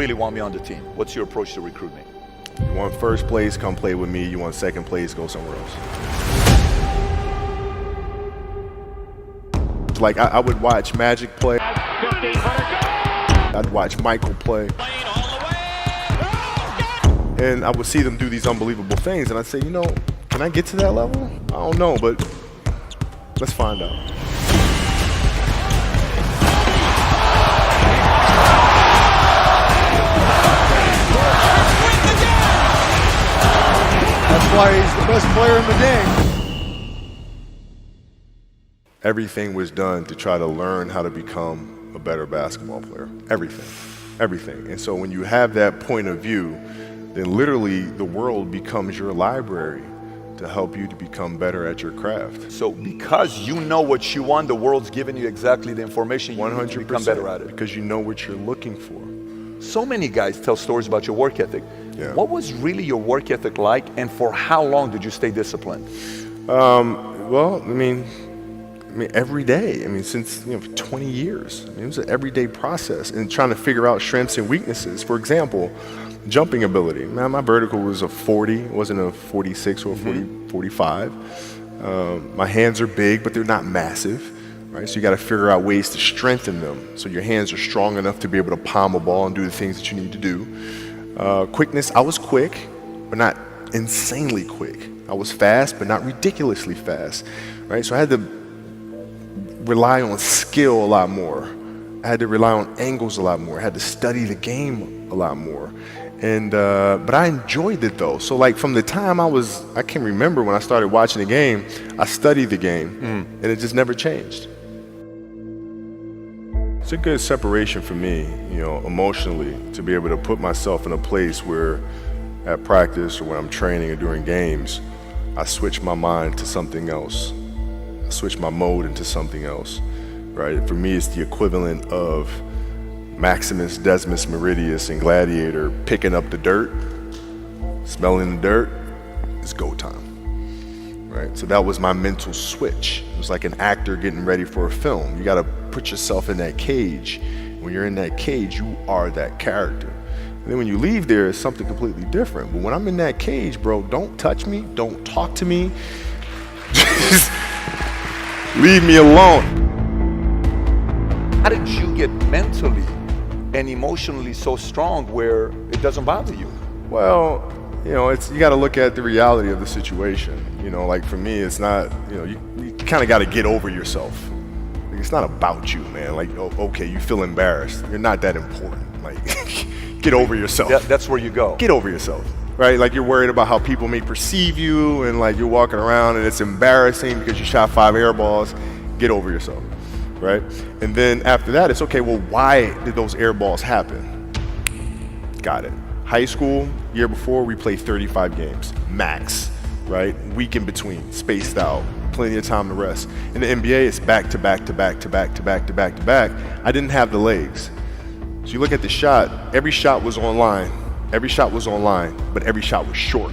really want me on the team? What's your approach to recruiting? You want first place, come play with me. You want second place, go somewhere else. Like, I would watch Magic play. I'd watch Michael play. And I would see them do these unbelievable things, and I'd say, you know, can I get to that level? I don't know, but let's find out. That's why he's the best player in the game. Everything was done to try to learn how to become a better basketball player. Everything. Everything. And so when you have that point of view, then literally the world becomes your library to help you to become better at your craft. So because you know what you want, the world's giving you exactly the information you need to become better at it. Because you know what you're looking for. So many guys tell stories about your work ethic. Yeah. What was really your work ethic like, and for how long did you stay disciplined? Well, I mean, every day. I mean, since 20 years. I mean, it was an everyday process, and trying to figure out strengths and weaknesses. For example, jumping ability. Man, my vertical was a 40, it wasn't a 46 or a 45. My hands are big, but they're not massive. Right? So you got to figure out ways to strengthen them so your hands are strong enough to be able to palm a ball and do the things that you need to do. Quickness, I was quick, but not insanely quick. I was fast, but not ridiculously fast. Right? So I had to rely on skill a lot more. I had to rely on angles a lot more. I had to study the game a lot more. And but I enjoyed it though. So like from the time I can remember when I started watching the game, I studied the game, and it just never changed. It's a good separation for me, emotionally, to be able to put myself in a place where at practice or when I'm training or during games, I switch my mind to something else. I switch my mode into something else, right? For me, it's the equivalent of Maximus Decimus Meridius in Gladiator picking up the dirt, smelling the dirt. It's go time. Right? So that was my mental switch. It was like an actor getting ready for a film. You got to put yourself in that cage. When you're in that cage, you are that character. And then when you leave there, it's something completely different. But when I'm in that cage, bro, don't touch me. Don't talk to me. Just leave me alone. How did you get mentally and emotionally so strong where it doesn't bother you? Well, you got to look at the reality of the situation. Like for me, it's not, you kind of got to get over yourself. Like, it's not about you, man. Like, okay, you feel embarrassed. You're not that important. Like, get over yourself. That's where you go. Get over yourself, right? Like you're worried about how people may perceive you, and like you're walking around and it's embarrassing because you shot 5 air balls. Get over yourself, right? And then after that, it's okay, well, why did those air balls happen? Got it. High school, year before, we played 35 games, max, right? Week in between, spaced out, plenty of time to rest. In the NBA, it's back to back to back to back to back to back to back. I didn't have the legs. So you look at the shot, every shot was online. Every shot was online, but every shot was short.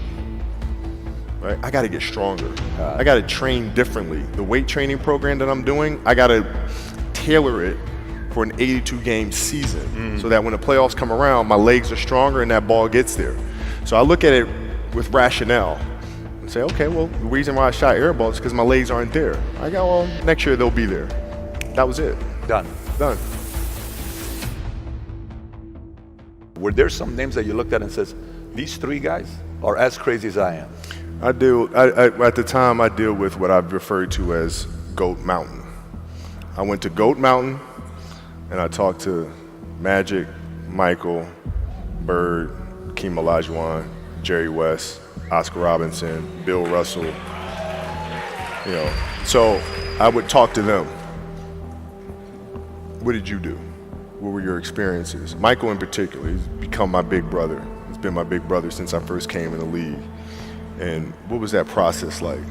Right? I got to get stronger. I got to train differently. The weight training program that I'm doing, I got to tailor it for an 82-game season so that when the playoffs come around, my legs are stronger and that ball gets there. So I look at it with rationale and say, okay, well, the reason why I shot air balls is because my legs aren't there. I go, well, next year they'll be there. That was it. Done. Were there some names that you looked at and says, these 3 guys are as crazy as I am? At the time, I deal with what I've referred to as Goat Mountain. I went to Goat Mountain and I talked to Magic, Michael, Bird, Hakeem Olajuwon, Jerry West, Oscar Robinson, Bill Russell. So I would talk to them. What did you do? What were your experiences? Michael in particular, he's become my big brother. He's been my big brother since I first came in the league. And what was that process like?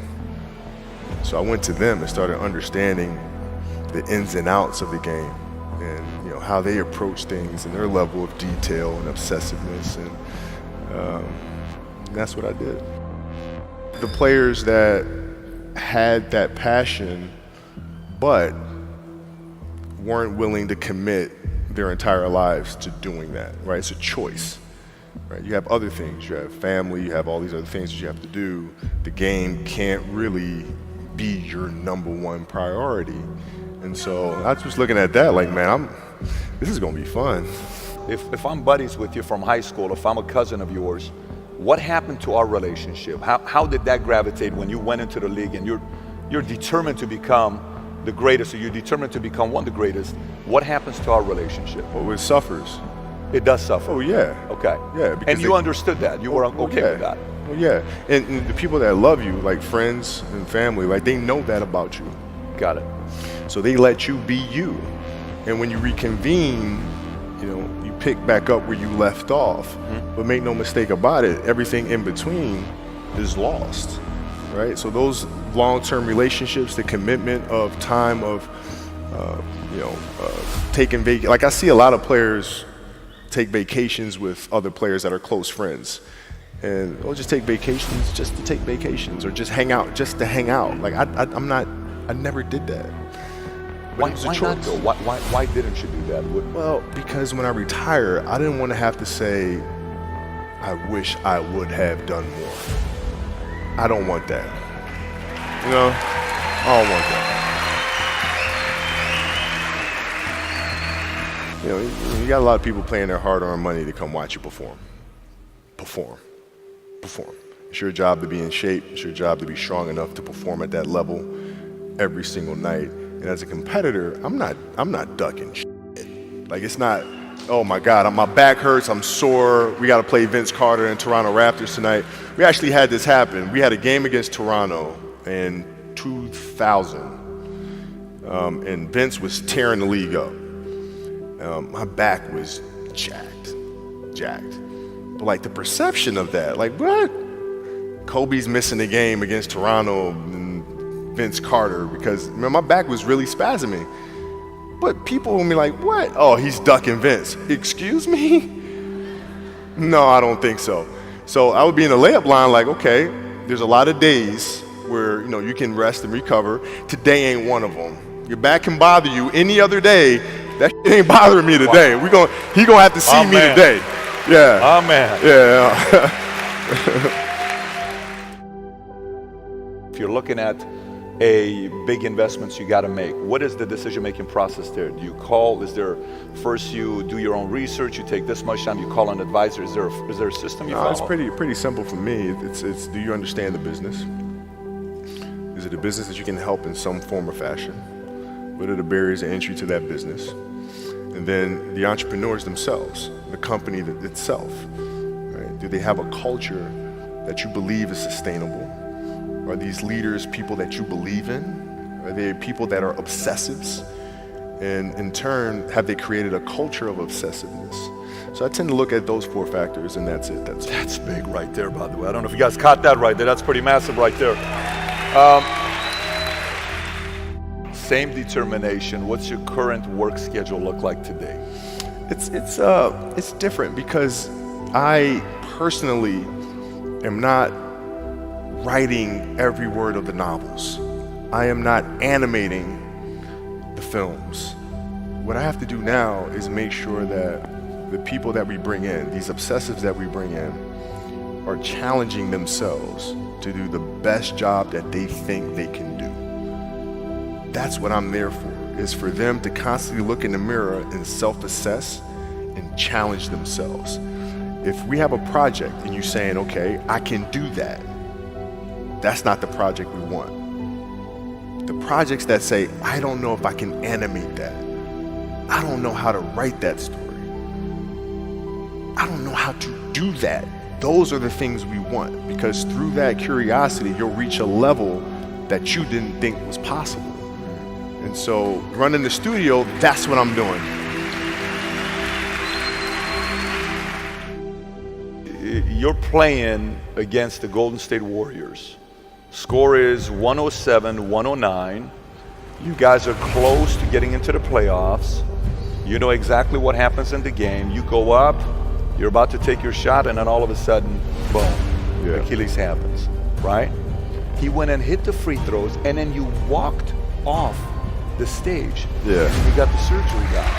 So I went to them and started understanding the ins and outs of the game and how they approach things and their level of detail and obsessiveness, and that's what I did. The players that had that passion but weren't willing to commit their entire lives to doing that, right? It's a choice, right? You have other things. You have family. You have all these other things that you have to do. The game can't really be your number one priority. And so I was just looking at that like, man, this is going to be fun. If I'm buddies with you from high school, if I'm a cousin of yours, what happened to our relationship? How did that gravitate when you went into the league and you're determined to become the greatest, or you're determined to become one of the greatest? What happens to our relationship? Well, it suffers. It does suffer. Oh, yeah. Okay. Yeah. And you understood that. You were okay with that. Well, yeah. And the people that love you, like friends and family, like they know that about you. Got it. So they let you be you. And when you reconvene, you pick back up where you left off. Mm-hmm. But make no mistake about it, everything in between is lost, right? So those long-term relationships, the commitment of time of, taking like I see a lot of players take vacations with other players that are close friends. And they'll just take vacations just to take vacations, or just hang out just to hang out. Like I never did that. Why not though? Why didn't you do that? Well, because when I retire, I didn't want to have to say, I wish I would have done more. I don't want that. I don't want that. You got a lot of people paying their hard-earned money to come watch you perform. Perform. It's your job to be in shape. It's your job to be strong enough to perform at that level every single night. And as a competitor, I'm not ducking shit. Like, it's not, oh my God, my back hurts, I'm sore, we got to play Vince Carter and Toronto Raptors tonight. We actually had this happen. We had a game against Toronto in 2000, and Vince was tearing the league up. My back was jacked. But like the perception of that, like what? Kobe's missing the game against Toronto and Vince Carter because my back was really spasming. But people will be like, what? Oh, he's ducking Vince. Excuse me? No, I don't think so. So I would be in the layup line like, okay, there's a lot of days where you can rest and recover. Today ain't one of them. Your back can bother you any other day. That shit ain't bothering me today. Wow. He gonna have to see me today. Yeah. Oh man. Yeah. If you're looking at a big investments you got to make, what is the decision-making process there? Do you call? Is there first you do your own research? You take this much time. You call an advisor. Is there a system you follow? It's pretty simple for me. It's do you understand the business? Is it a business that you can help in some form or fashion? What are the barriers of entry to that business? And then the entrepreneurs themselves, the company itself, right? Do they have a culture that you believe is sustainable? Are these leaders people that you believe in? Are they people that are obsessives? And in turn, have they created a culture of obsessiveness? So I tend to look at those 4 factors, and that's it. That's big right there, by the way. I don't know if you guys caught that right there. That's pretty massive right there. Same determination. What's your current work schedule look like today? It's different because I personally am not writing every word of the novels. I am not animating the films. What I have to do now is make sure that the people that we bring in, these obsessives that we bring in, are challenging themselves to do the best job that they think they can do. That's what I'm there for, is for them to constantly look in the mirror and self-assess and challenge themselves. If we have a project and you're saying, okay, I can do that, that's not the project we want. The projects that say, I don't know if I can animate that. I don't know how to write that story. I don't know how to do that. Those are the things we want, because through that curiosity, you'll reach a level that you didn't think was possible. And so running the studio, that's what I'm doing. You're playing against the Golden State Warriors. Score is 107-109. You guys are close to getting into the playoffs. You know exactly what happens in the game. You go up, you're about to take your shot, and then all of a sudden, boom, Achilles happens, right? He went and hit the free throws, and then you walked off the stage. Yeah. And you got the surgery done.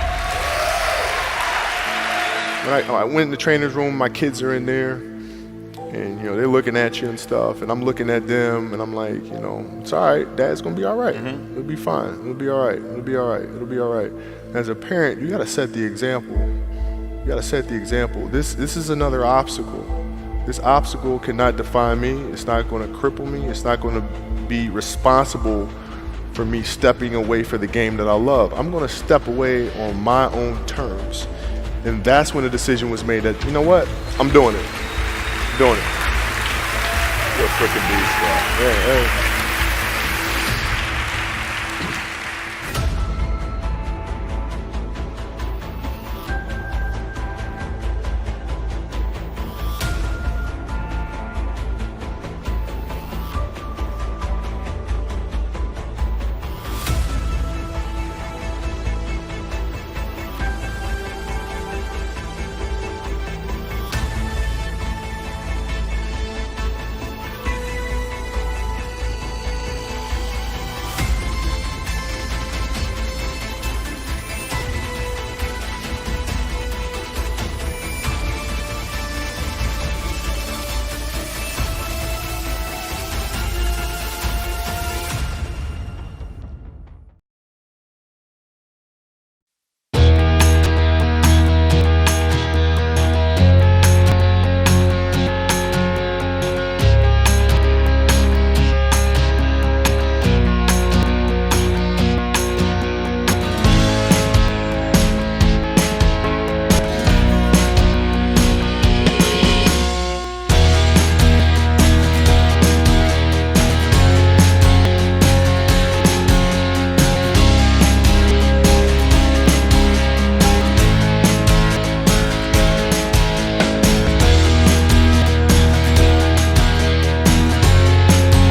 when I went in the trainer's room, my kids are in there, and you know they're looking at you and stuff, and I'm looking at them, and I'm like, you know, it's all right. Dad's gonna be all right. It'll be fine. It'll be all right. It'll be all right. It'll be all right. As a parent, you gotta set the example. You gotta set the example. This is another obstacle. This obstacle cannot define me. It's not gonna cripple me. It's not gonna be responsible for me stepping away for the game that I love. I'm gonna step away on my own terms. And that's when the decision was made that, you know what, I'm doing it. Doing it. You're a freaking beast, bro. Yeah, hey.